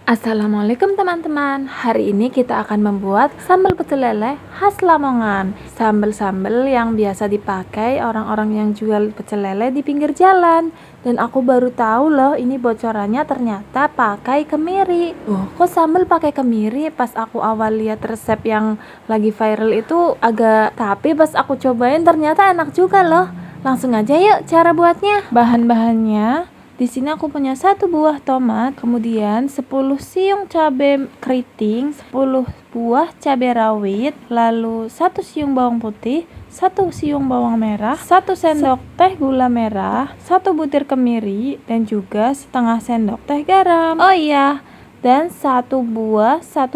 Assalamualaikum teman-teman. Hari ini kita akan membuat sambal pecel lele khas Lamongan. Sambal-sambal yang biasa dipakai orang-orang yang jual pecel lele di pinggir jalan. Dan aku baru tahu loh, ini bocorannya ternyata pakai kemiri. Oh, kok sambal pakai kemiri? Pas aku awal lihat resep yang lagi viral itu agak, tapi pas aku cobain ternyata enak juga loh. Langsung aja yuk cara buatnya. Bahan-bahannya, di sini aku punya 1 buah tomat, kemudian 10 siung cabai keriting, 10 buah cabai rawit, lalu 1 siung bawang putih, 1 siung bawang merah, 1 sendok teh gula merah, 1 butir kemiri, dan juga setengah sendok teh garam. Oh iya, dan 1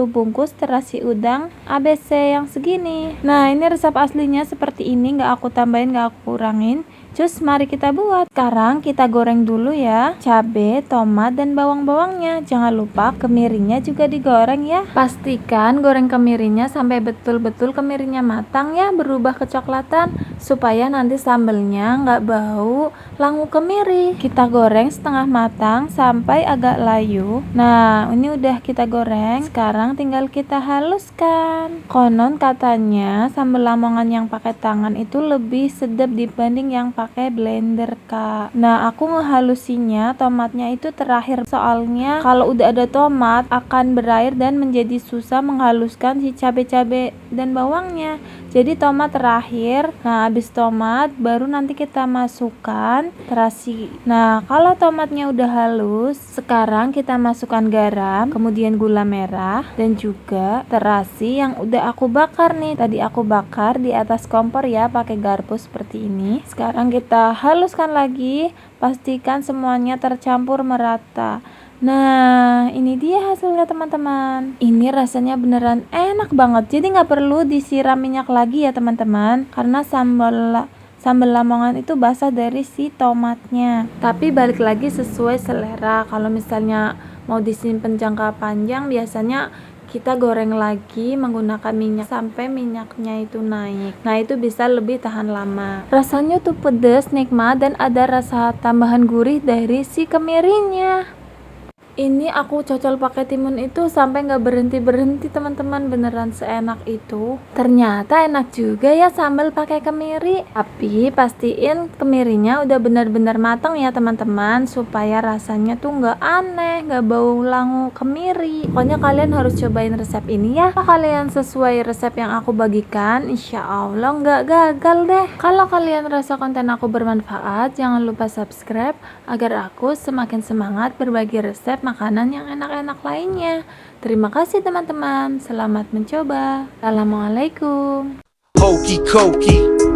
bungkus terasi udang ABC yang segini. Nah, ini resep aslinya seperti ini, nggak aku tambahin, nggak aku kurangin. Cus, mari kita buat. Sekarang kita goreng dulu ya cabai, tomat, dan bawang-bawangnya. Jangan lupa kemirinya juga digoreng ya. Pastikan goreng kemirinya sampai betul-betul kemirinya matang ya, berubah kecoklatan, supaya nanti sambelnya nggak bau langu kemiri. Kita goreng setengah matang sampai agak layu. Nah, ini udah kita goreng. Sekarang tinggal kita haluskan. Konon katanya sambal Lamongan yang pakai tangan itu lebih sedap dibanding yang pakai blender, Kak. Nah, aku ngehalusinya tomatnya itu terakhir, soalnya kalau udah ada tomat akan berair dan menjadi susah menghaluskan si cabai-cabai dan bawangnya. Jadi tomat terakhir. Nah, habis tomat baru nanti kita masukkan terasi. Nah, kalau tomatnya udah halus, sekarang kita masukkan garam, kemudian gula merah, dan juga terasi yang udah aku bakar nih. Tadi aku bakar di atas kompor ya, pakai garpu seperti ini. Sekarang kita haluskan lagi, pastikan semuanya tercampur merata. Nah, ini dia hasilnya teman-teman. Ini rasanya beneran enak banget. Jadi nggak perlu disiram minyak lagi ya teman-teman, karena sambal Lamongan itu basah dari si tomatnya. Tapi balik lagi sesuai selera. Kalau misalnya mau disimpan jangka panjang, biasanya kita goreng lagi menggunakan minyak sampai minyaknya itu naik. Nah, itu bisa lebih tahan lama. Rasanya tuh pedas, nikmat, dan ada rasa tambahan gurih dari si kemirinya. Ini aku cocol pakai timun itu sampai nggak berhenti teman-teman, beneran seenak itu. Ternyata enak juga ya sambal pakai kemiri. Tapi pastiin kemirinya udah benar-benar matang ya teman-teman, supaya rasanya tuh nggak aneh, nggak bau langu kemiri. Pokoknya kalian harus cobain resep ini ya. Kalau kalian sesuai resep yang aku bagikan, insya Allah nggak gagal deh. Kalau kalian rasa konten aku bermanfaat, jangan lupa subscribe agar aku semakin semangat berbagi resep makanan yang enak-enak lainnya. Terima kasih teman-teman, selamat mencoba. Assalamualaikum. Hokey cokey.